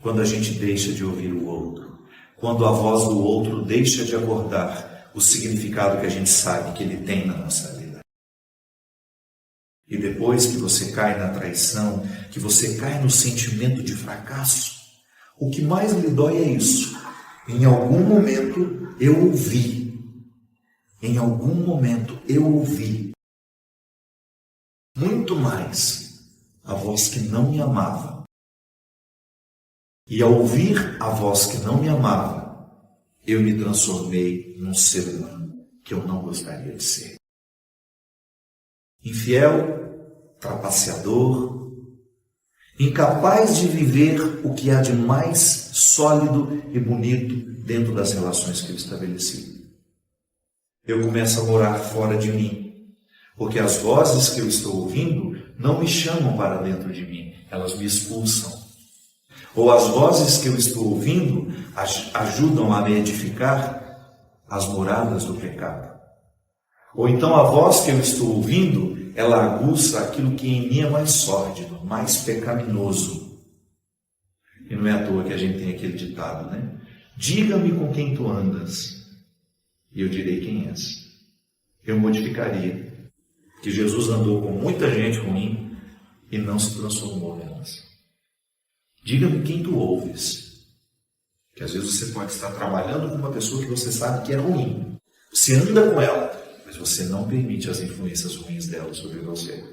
Quando a gente deixa de ouvir o outro. Quando a voz do outro deixa de acordar o significado que a gente sabe que ele tem na nossa vida. E depois que você cai na traição, que você cai no sentimento de fracasso, o que mais lhe dói é isso. Em algum momento eu ouvi. Em algum momento eu ouvi. Muito mais a voz que não me amava. E ao ouvir a voz que não me amava, eu me transformei num ser humano que eu não gostaria de ser. Infiel, trapaceador, incapaz de viver o que há de mais sólido e bonito dentro das relações que eu estabeleci. Eu começo a morar fora de mim. Porque as vozes que eu estou ouvindo não me chamam para dentro de mim, elas me expulsam. Ou as vozes que eu estou ouvindo ajudam a me edificar as moradas do pecado. Ou então a voz que eu estou ouvindo, ela aguça aquilo que em mim é mais sórdido, mais pecaminoso. E não é à toa que a gente tem aquele ditado, né? Diga-me com quem tu andas, e eu direi quem és. Eu modificaria. Que Jesus andou com muita gente ruim e não se transformou nelas. Diga-me quem tu ouves. Que às vezes você pode estar trabalhando com uma pessoa que você sabe que é ruim. Você anda com ela, mas você não permite as influências ruins dela sobre você.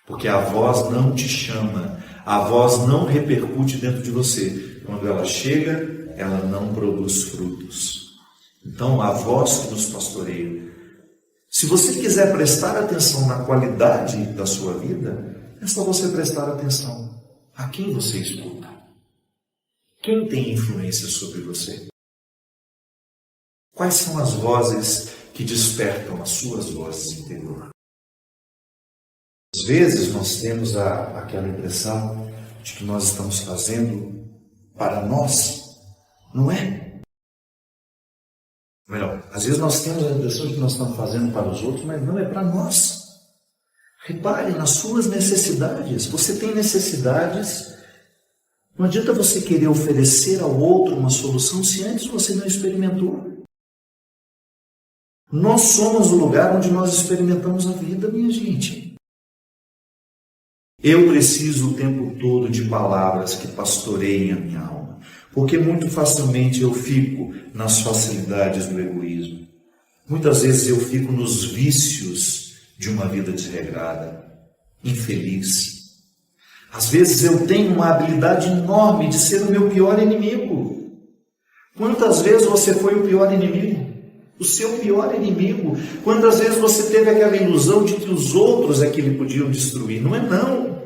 Porque a voz não te chama, a voz não repercute dentro de você. Quando ela chega, ela não produz frutos. Então a voz que nos pastoreia, Se você quiser prestar atenção na qualidade da sua vida, é só você prestar atenção a quem você escuta. Quem tem influência sobre você? Quais são as vozes que despertam as suas vozes interiores? Às vezes nós temos aquela impressão de que nós estamos fazendo para nós, não é? Melhor, às vezes nós temos a impressão de que nós estamos fazendo para os outros, mas não é para nós. Repare nas suas necessidades. Você tem necessidades. Não adianta você querer oferecer ao outro uma solução se antes você não experimentou. Nós somos o lugar onde nós experimentamos a vida, minha gente. Eu preciso o tempo todo de palavras que pastoreiem a minha alma, porque muito facilmente eu fico nas facilidades do egoísmo. Muitas vezes eu fico nos vícios de uma vida desregrada, infeliz. Às vezes eu tenho uma habilidade enorme de ser o meu pior inimigo. Quantas vezes você foi o pior inimigo? O seu pior inimigo. Quantas vezes você teve aquela ilusão de que os outros é que lhe podiam destruir? Não é não.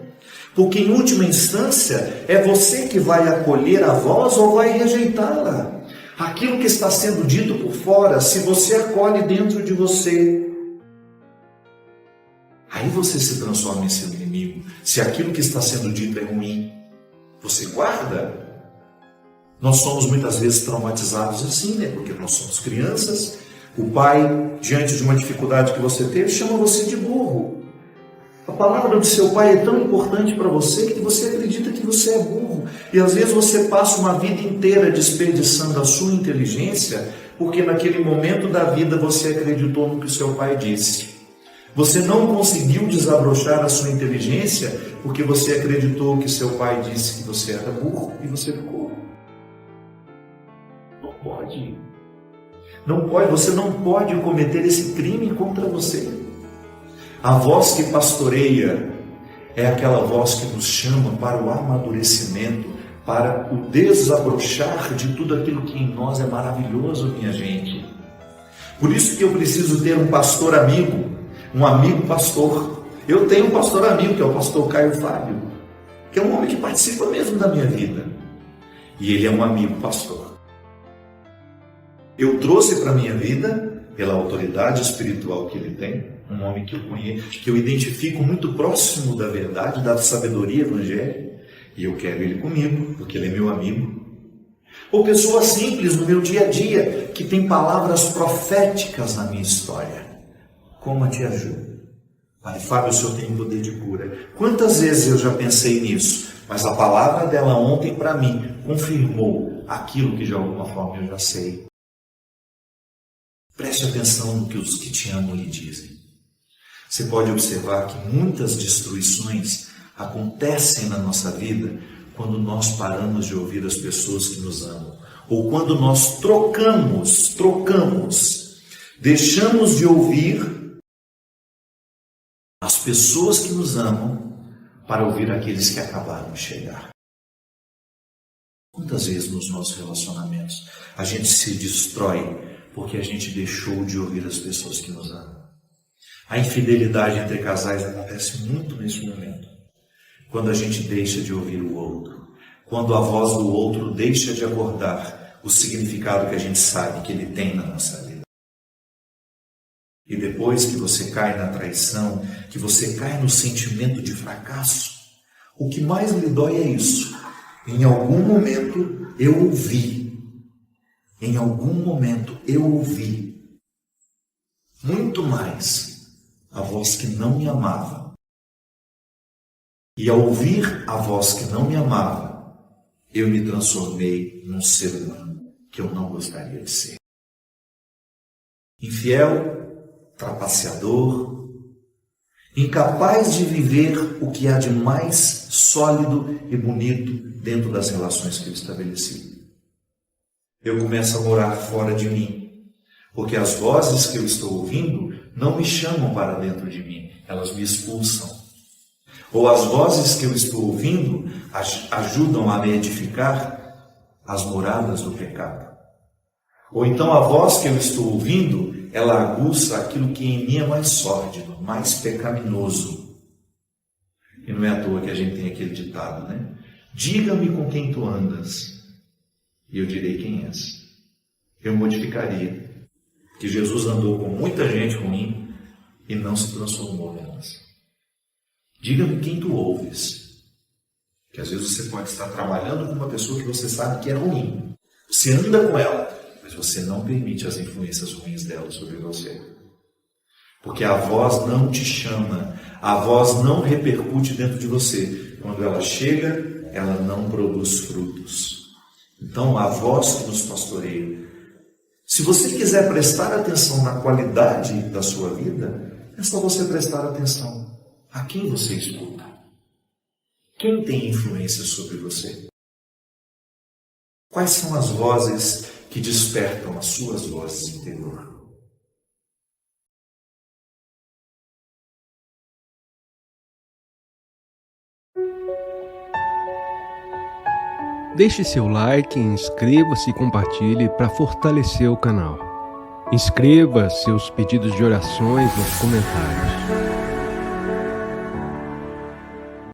Porque em última instância é você que vai acolher a voz ou vai rejeitá-la. Aquilo que está sendo dito por fora, se você acolhe dentro de você, aí você se transforma em seu inimigo. Se aquilo que está sendo dito é ruim, você guarda. Nós somos muitas vezes traumatizados assim, né? Porque nós somos crianças. O pai, diante de uma dificuldade que você teve, chama você de burro. A palavra do seu pai é tão importante para você que você acredita que você é burro. E às vezes você passa uma vida inteira desperdiçando a sua inteligência, porque naquele momento da vida você acreditou no que o seu pai disse. Você não conseguiu desabrochar a sua inteligência porque você acreditou que seu pai disse que você era burro e você ficou. Não pode. Não pode, você não pode cometer esse crime contra você. A voz que pastoreia é aquela voz que nos chama para o amadurecimento, para o desabrochar de tudo aquilo que em nós é maravilhoso, minha gente. Por isso que eu preciso ter um pastor amigo, um amigo pastor. Eu tenho um pastor amigo, que é o pastor Caio Fábio, que é um homem que participa mesmo da minha vida. E ele é um amigo pastor. Eu trouxe para a minha vida, pela autoridade espiritual que ele tem, um homem que eu conheço, que eu identifico muito próximo da verdade, da sabedoria evangélica, e eu quero ele comigo, porque ele é meu amigo. Ou pessoas simples no meu dia a dia, que tem palavras proféticas na minha história, como a tia Ju. Pai Fábio, o senhor tem poder de cura. Quantas vezes eu já pensei nisso, mas a palavra dela ontem para mim confirmou aquilo que de alguma forma eu já sei. Preste atenção no que os que te amam lhe dizem. Você pode observar que muitas destruições acontecem na nossa vida quando nós paramos de ouvir as pessoas que nos amam. Ou quando nós trocamos, deixamos de ouvir as pessoas que nos amam para ouvir aqueles que acabaram de chegar. Quantas vezes nos nossos relacionamentos a gente se destrói porque a gente deixou de ouvir as pessoas que nos amam? A infidelidade entre casais acontece muito nesse momento. Quando a gente deixa de ouvir o outro. Quando a voz do outro deixa de acordar o significado que a gente sabe que ele tem na nossa vida. E depois que você cai na traição, que você cai no sentimento de fracasso, o que mais lhe dói é isso. Em algum momento eu ouvi. Em algum momento eu ouvi muito mais a voz que não me amava. E ao ouvir a voz que não me amava, eu me transformei num ser humano que eu não gostaria de ser. Infiel, trapaceador, incapaz de viver o que há de mais sólido e bonito dentro das relações que eu estabeleci. Eu começo a morar fora de mim, porque as vozes que eu estou ouvindo não me chamam para dentro de mim, elas me expulsam. Ou as vozes que eu estou ouvindo ajudam a me edificar as moradas do pecado. Ou então a voz que eu estou ouvindo, ela aguça aquilo que em mim é mais sórdido, mais pecaminoso. E não é à toa que a gente tem aquele ditado, né? Diga-me com quem tu andas, e eu direi quem és. Eu modificaria que Jesus andou com muita gente ruim e não se transformou nelas. Diga-me quem tu ouves. Que às vezes você pode estar trabalhando com uma pessoa que você sabe que é ruim. Você anda com ela, mas você não permite as influências ruins dela sobre você. Porque a voz não te chama, a voz não repercute dentro de você. Quando ela chega, ela não produz frutos. Então, a voz que nos pastoreia. Se você quiser prestar atenção na qualidade da sua vida, é só você prestar atenção a quem você escuta. Quem tem influência sobre você? Quais são as vozes que despertam as suas vozes interior? Deixe seu like, inscreva-se e compartilhe para fortalecer o canal. Inscreva seus pedidos de orações nos comentários.